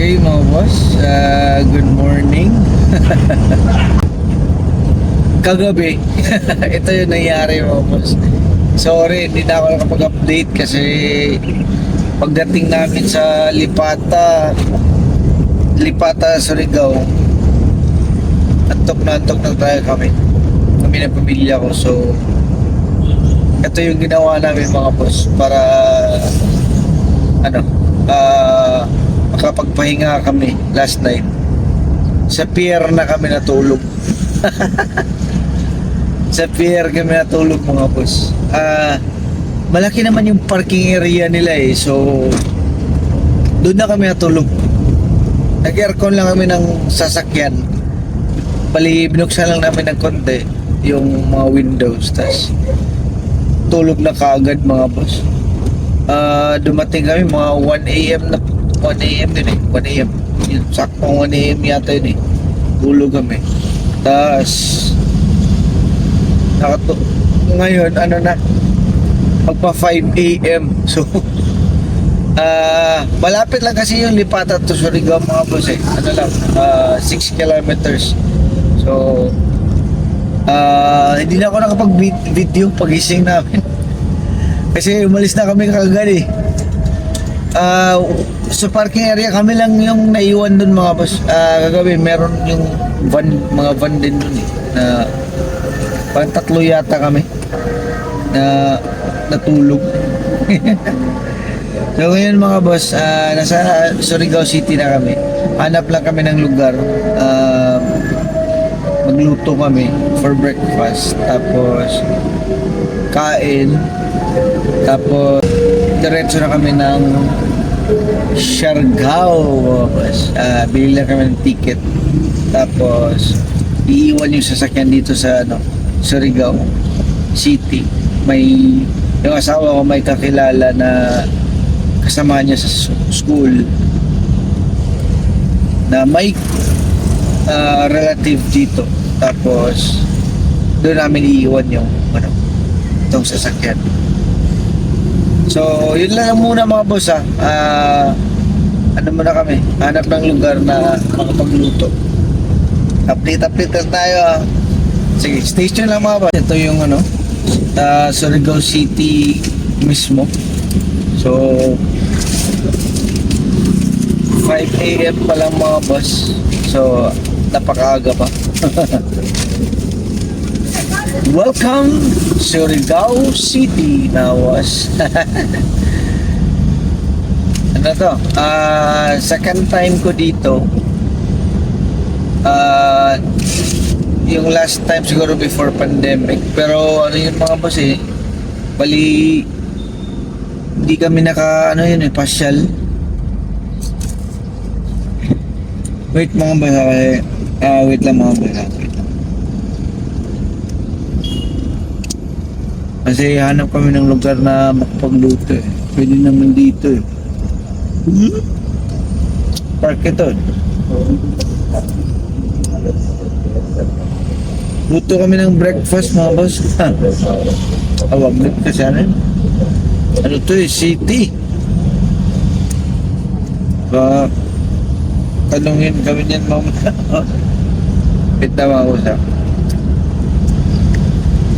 Okay mga boss, good morning. Kagabi, ito yung nangyari mga boss. Sorry, hindi na ako nakapag-update kasi pagdating namin sa Lipata, Surigao, antok na tayo kami ng pamilya ko. So ito yung ginawa namin mga boss para makapagpahinga kami last night. Sa pier na kami natulog. Sa pier kami natulog mga boss. Malaki naman yung parking area nila eh. So doon na kami natulog. Nag-aircon lang kami ng sasakyan. Bali binuksan lang namin ng konti yung mga windows. Tas tulog na kaagad mga boss. Dumating kami mga 1 AM na 1 AM din eh. 1 AM. Yun, saktong 1 AM yata yun eh. Tulog kami. Tapos ngayon magpa 5 AM. So malapit lang kasi yung Lipata to Surigao mga boss eh. 6 kilometers. So hindi na ako nakapag-video pagising namin. Kasi umalis na kami kagad eh. Sa parking area kami lang yung naiwan dun mga boss. Kagabi meron yung mga van din dun eh. Na parang 3 yata kami na natulog. So ngayon mga boss, nasa Surigao City na kami. Hanap lang kami ng lugar. Magluto kami for breakfast. Tapos kain. Tapos diretso na kami ng Siargao. Bili lang kami ng ticket. Tapos iiwan yung sasakyan dito sa Surigao City. Yung asawa ko may kakilala na kasama niya sa school na may relative dito. Tapos doon namin iiwan yung itong sasakyan. So yun lang muna mga boss muna kami, hanap ng lugar na makapagluto. Update lang tayo. Sige, station lang mga boss. Ito yung Surigao City mismo. So 5 AM pa lang mga boss. So napakaaga pa. Welcome Surigao City na was. Second time ko dito. Yung last time siguro before pandemic. Pero yun mga boss eh, bali hindi kami pasyal. Wait mga boss, wait lang mga boss. Kasi hanap kami ng lugar na makapagluto eh. Pwede naman dito eh. Park ito. Luto kami ng breakfast mga boss. Awag na kasi to eh, city. Tanungin kami niyan mamaya. Wait na mga boss.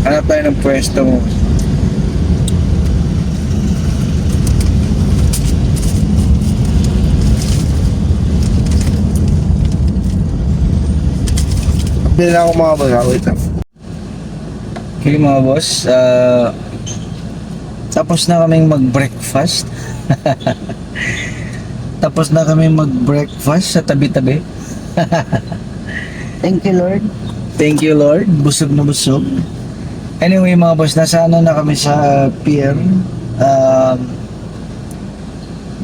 Hanap tayo ng pwesto mo. Hindi na ako mga boss. Wait lang. Okay mga boss, tapos na kaming mag-breakfast. Tapos na kaming mag-breakfast sa tabi-tabi. Thank you, Lord. Thank you, Lord. Busog na busog. Anyway mga boss, nasa na kami sa pier.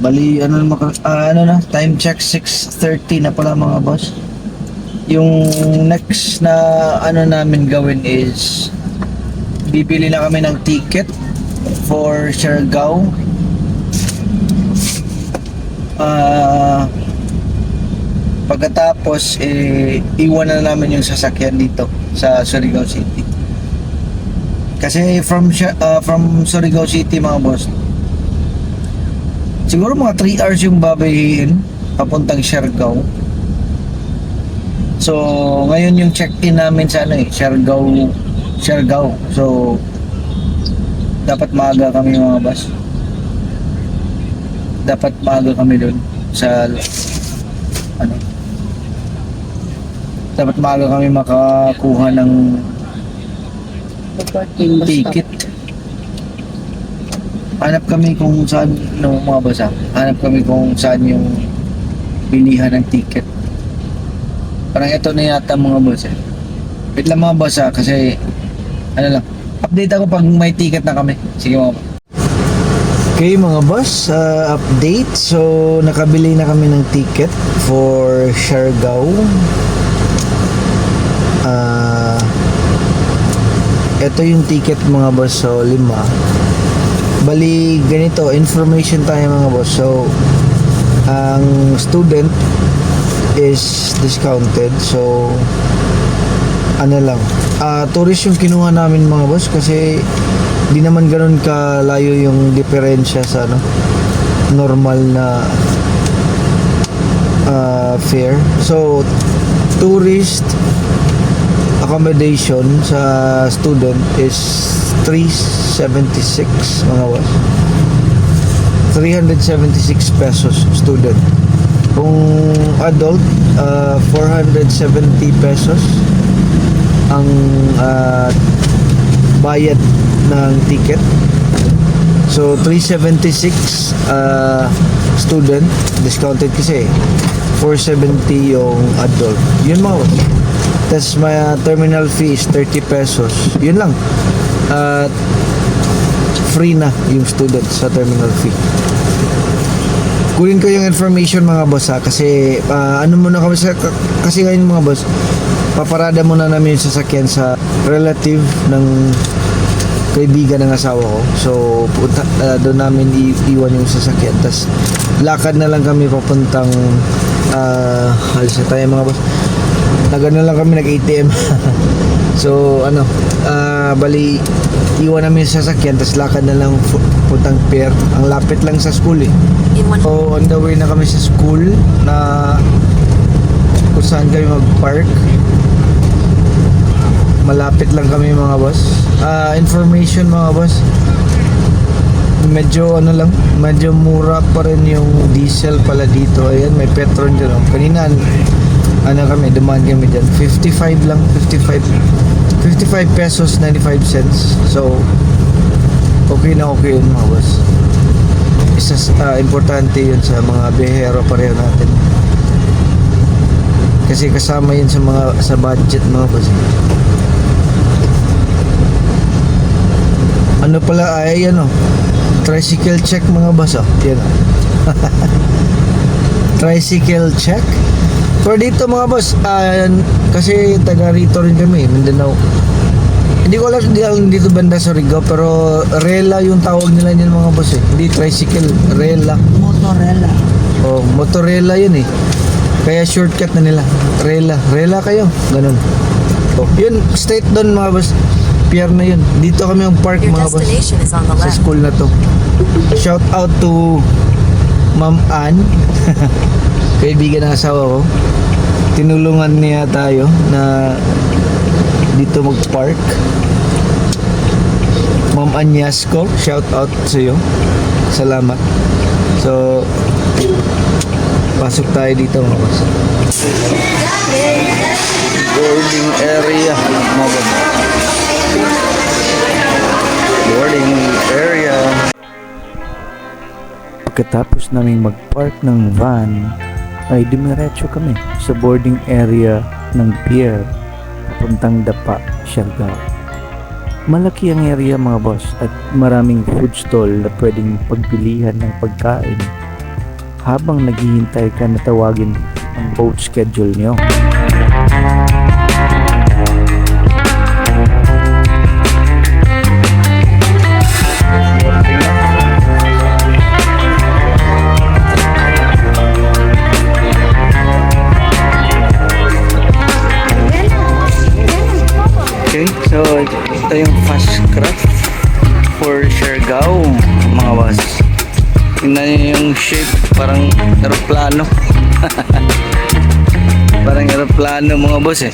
Bali, time check 6:30 na pala mga boss. Yung next na namin gawin is bibili na kami ng ticket for Siargao. Pagkatapos iwan na namin yung sasakyan dito sa Surigao City. Kasi from Surigao City mga boss, siguro mga 3 hours yung babayin papuntang Siargao. So, ngayon yung check-in namin sa Siargao. So, dapat maaga kami mga boss. Dapat maaga kami doon sa ano. Dapat maaga kami makakuha ng ticket. Hanap kami kung saan mga boss. Hanap kami kung saan yung bilihan ng ticket. Parang ito na yata mga boss. Wait lang mga boss kasi ano lang, update ako pag may ticket na kami. Sige mga boss. Okay mga boss, update. So nakabili na kami ng ticket for Siargao. Ito yung ticket mga boss. So 5. Bali ganito, information tayo mga boss. So ang student is discounted. So ano lang, tourist yung kinuha namin mga boss kasi di naman ganun kalayo yung diferensya sa normal na fare. So tourist accommodation sa student is 376 mga boss. 376 pesos student. Kung adult, 470 pesos ang bayad ng ticket. So 376 student, discounted kasi 470 yung adult. Yun mga boss. Tapos may terminal fee is 30 pesos. Yun lang. Free na yung student sa terminal fee. Kunin ko yung information mga boss kasi ano muna kami kasi ngayon mga boss, paparada muna namin yung sasakyan sa relative ng kaibigan ng asawa ko. So doon namin iwan yung sasakyan. Tapos lakad na lang kami papuntang halos na tayo mga boss. Nagano lang kami nag-ATM. So bali iwan namin yung sasakyan tapos lakad na lang puntang pier. Ang lapit lang sa school eh. So on the way na kami sa school na kung saan kami mag-park. Malapit lang kami mga boss. Information mga boss, medyo medyo mura pa rin yung diesel pala dito. Ayan, may Petron dyan. Kanina kami, dumaan kami dyan 55 lang, 55 pesos 95 cents. So okay na okay yun mga boss. Importante yun sa mga bihero pareho natin kasi kasama yun sa budget mga boss. Ano pala ay tricycle check mga boss. Yan tricycle check for dito mga boss. Kasi taga rito rin kami, Mindanao. Hindi ko alam dito banda sa Surigao, pero rela yung tawag nila niyan mga boss eh. Hindi tricycle, rela. Motorella. Oh, motorela yun eh. Kaya shortcut na nila. Rela kayo. Ganun. Oh, yun, straight doon mga boss. Pier na yun. Dito kami ang park mga boss. Sa school na to. Shout out to Ma'am Ann. Kaibigan ng asawa ko. Tinulungan niya tayo na dito mag-park. Ma'am Anyasco, shout out sa iyo. Salamat. So pasok tayo dito mga boss. Boarding area mga boss. Boarding area. Pagkatapos naming mag-park ng van ay dumiretso kami sa boarding area ng pier papuntang Dapa, Siargao. Malaki ang area mga boss at maraming food stall na pwedeng pagpilihan ng pagkain habang naghihintay ka na tawagin ang boat schedule nyo. Okay, so ito yung fast craft for Siargao mga boss. Tingnan nyo yung shape, parang aeroplano. plano mga boss eh.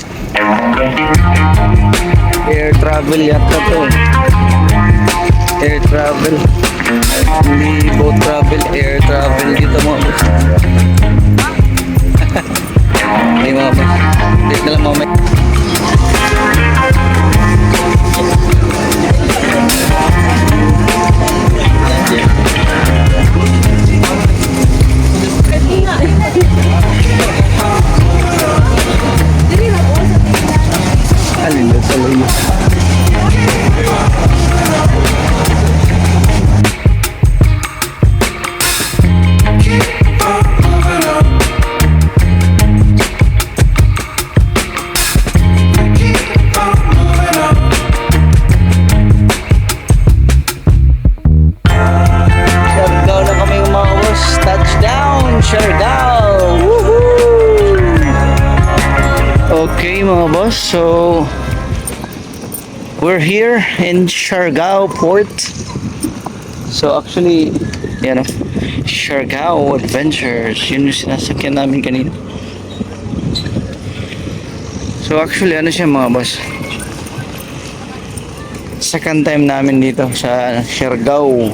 Air travel yata to. Air travel. Hindi boat travel, air travel dito mga boss. Hindi mga boss. Dito na lang mamaya. Alin na sa layo. Siargao na kami mga boss. Touchdown! Siargao! Woohoo! Okay mga boss, so we're here in Siargao Port. So actually, yan o, Siargao Adventures, yun yung sinasakyan namin kanina. So actually, ano siya mga boss, second time namin dito sa Siargao.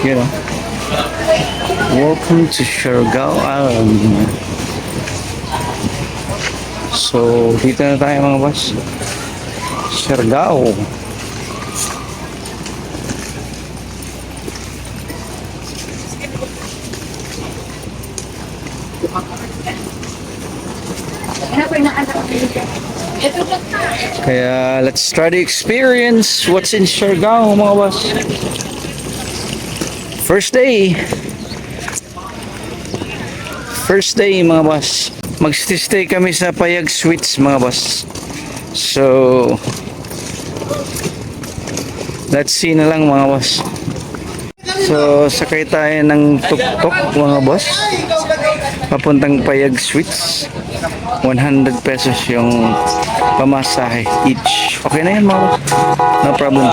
You know, welcome to Siargao Island. So dito na tayo mga boss, Siargao. Kaya let's try to experience what's in Siargao mga boss. First day mga boss. Mag-stay kami sa Payag Suites mga boss. So let's see na lang mga boss. So sakay tayo ng tuk-tuk mga boss, papuntang Payag Suites. 100 pesos yung pamasahe each. Okay na yan mga boss, no problem.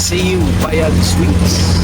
See you, Payag Suites.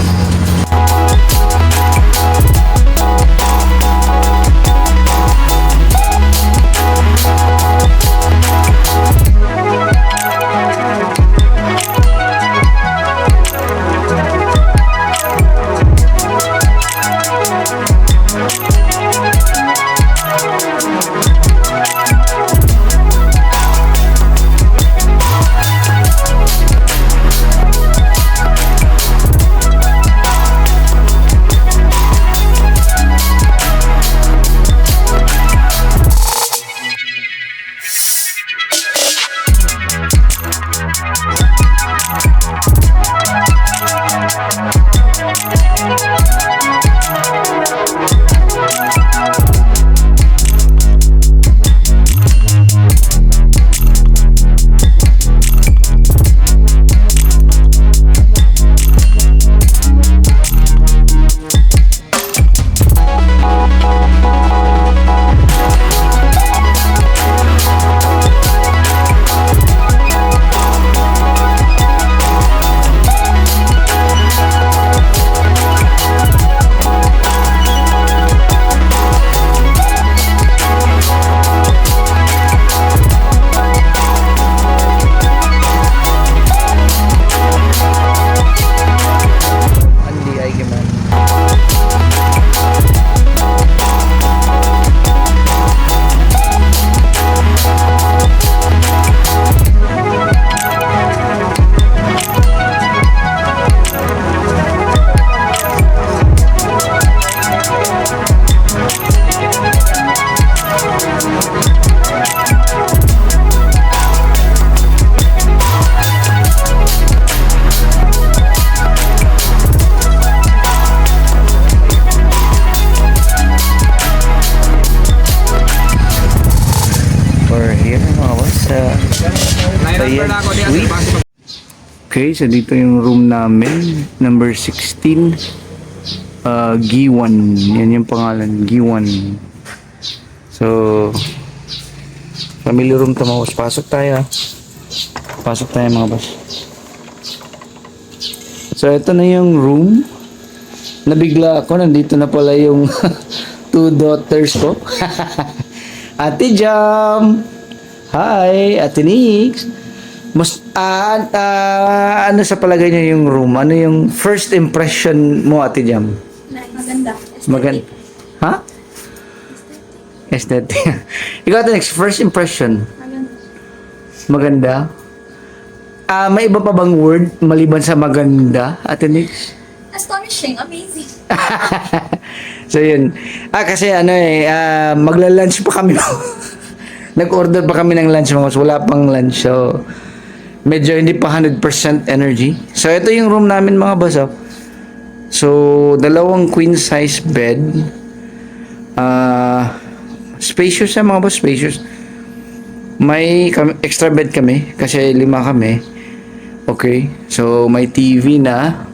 Okay, so dito yung room namin, number 16, G1. Yan yung pangalan, G1. So, family room to mga boss. Pasok tayo. Pasok tayo mga boss. So, ito na yung room. Nabigla ako, nandito na pala yung two daughters ko. Ate Jam! Hi, Ate Nix! Ano sa palagay niyo yung room? Ano yung first impression mo, Ate Jam? Maganda. Maganda. Ha? Aesthetic. Ikaw, Ate Nix, first impression. Maganda? May iba pa bang word maliban sa maganda, Ate Nix? Astonishing. Amazing. So yun. Kasi magla-lunch pa kami. Nag-order pa kami ng lunch mga boss. Wala pang lunch. So, medyo hindi pa 100% energy. So, ito yung room namin mga boss. Oh. So, dalawang queen size bed. Spacious mga boss. Spacious. May extra bed kami. Kasi 5 kami. Okay. So, may TV na.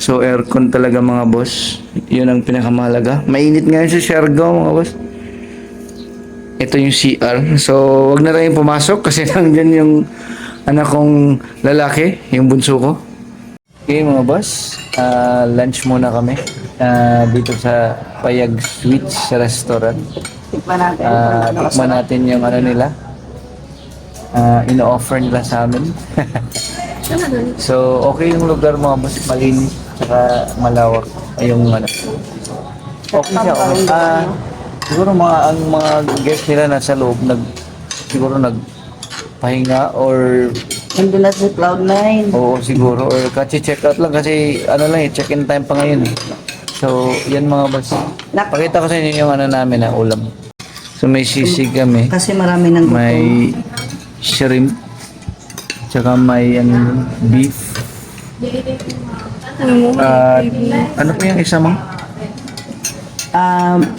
So, aircon talaga mga boss. Yun ang pinakamahalaga. Mainit ngayon sa Siargao mga boss. Ito yung CR. So, wag na tayong pumasok kasi nandyan yung anak kong lalaki, yung bunso ko. Okay mga boss, lunch muna kami dito sa Payag Sweets restaurant. Tikman natin yung ano nila. Ino-offer nila sa amin. So, okay yung lugar mga boss. Malinis, saka malawak. Yung ano. Okay siya. Okay. Siguro ang mga guests nila nasa loob siguro nagpahinga or Nandun na sa Cloud9. oo siguro or kasi check out lang kasi check-in time pa ngayon. So, yan mga boss. Pakita ko sa inyo yung namin na ulam. So, may sisig kami. Kasi marami nang May shrimp. Tsaka may beef. Ano pa yung isa mo?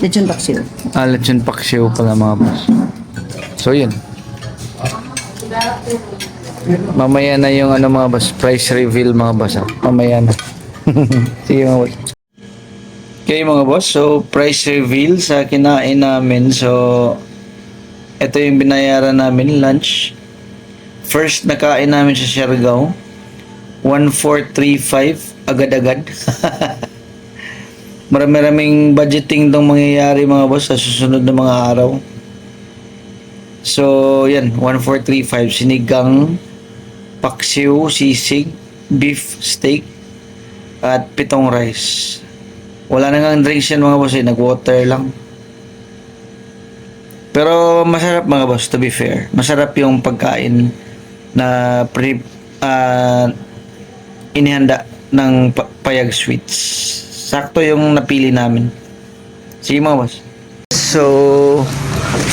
Lechon paksiw. Lechon paksiw pala mga boss. So yun. Mamaya na yung mga boss, price reveal mga boss. Mamaya na. Sige mga boss. Okay mga boss, so price reveal sa kinain namin. So ito yung binayaran namin, lunch. First nakain namin sa Siargao. 1,435 agad-agad. Marami-raming budgeting tong mangyayari mga boss sa susunod na mga araw. So, yan, 1,435 sinigang, paksiw, sisig, beef steak, at 7 rice. Wala na nga drinks yan mga boss, nag-water lang. Pero masarap mga boss, to be fair. Masarap yung pagkain na inihanda ng Payag Sweets. Sakto yung napili namin. Sige mga boss. So,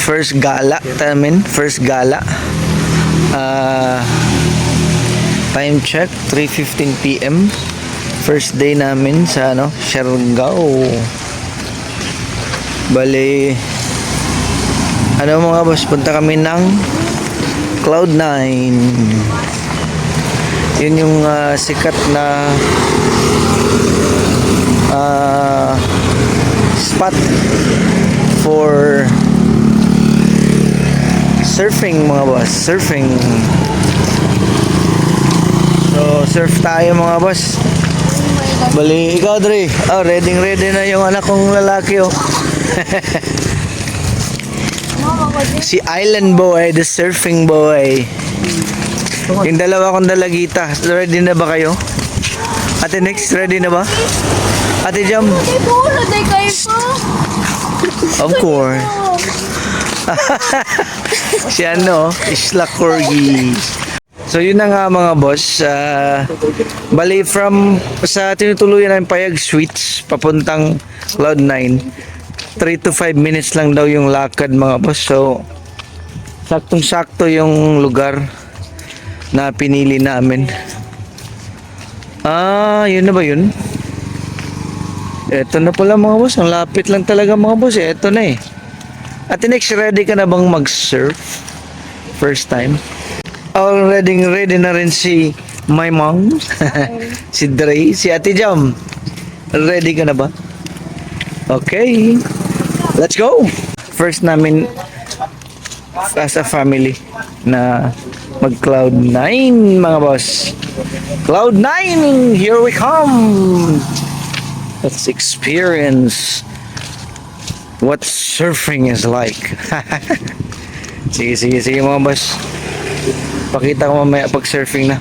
first gala namin. First gala. Time check, 3:15 PM. First day namin sa Siargao. Bali, mga boss, punta kami ng Cloud9. Yun yung sikat na spot for surfing mga boss. Surfing. So, surf tayo mga boss. Bali, ikaw Dre. Ready na yung anak kong lalaki Si Island Boy, the surfing boy. Yung dalawa kong dalagita. Ready na ba kayo? Ate Nix, ready na ba? Ate Jam? Of course. Si Isla Corgi. So yun na nga mga boss. Bali sa tinutuluyan ng Payag Sweets papuntang Cloud9, 3 to 5 minutes lang daw yung lakad mga boss. So saktong-sakto yung lugar na pinili namin. Yun na ba yun? Eto na pala mga boss. Ang lapit lang talaga mga boss. Eto na eh. Ate Nex, ready ka na bang mag-surf? First time? ready na rin si my mom. Si Dre, si Ate Jam. Ready ka na ba? Okay. Let's go. First namin as a family na mag Cloud9 mga boss. Cloud9, here we come. Let's experience what surfing is like. Sige mga boss. Pakita ko mamaya pag surfing na.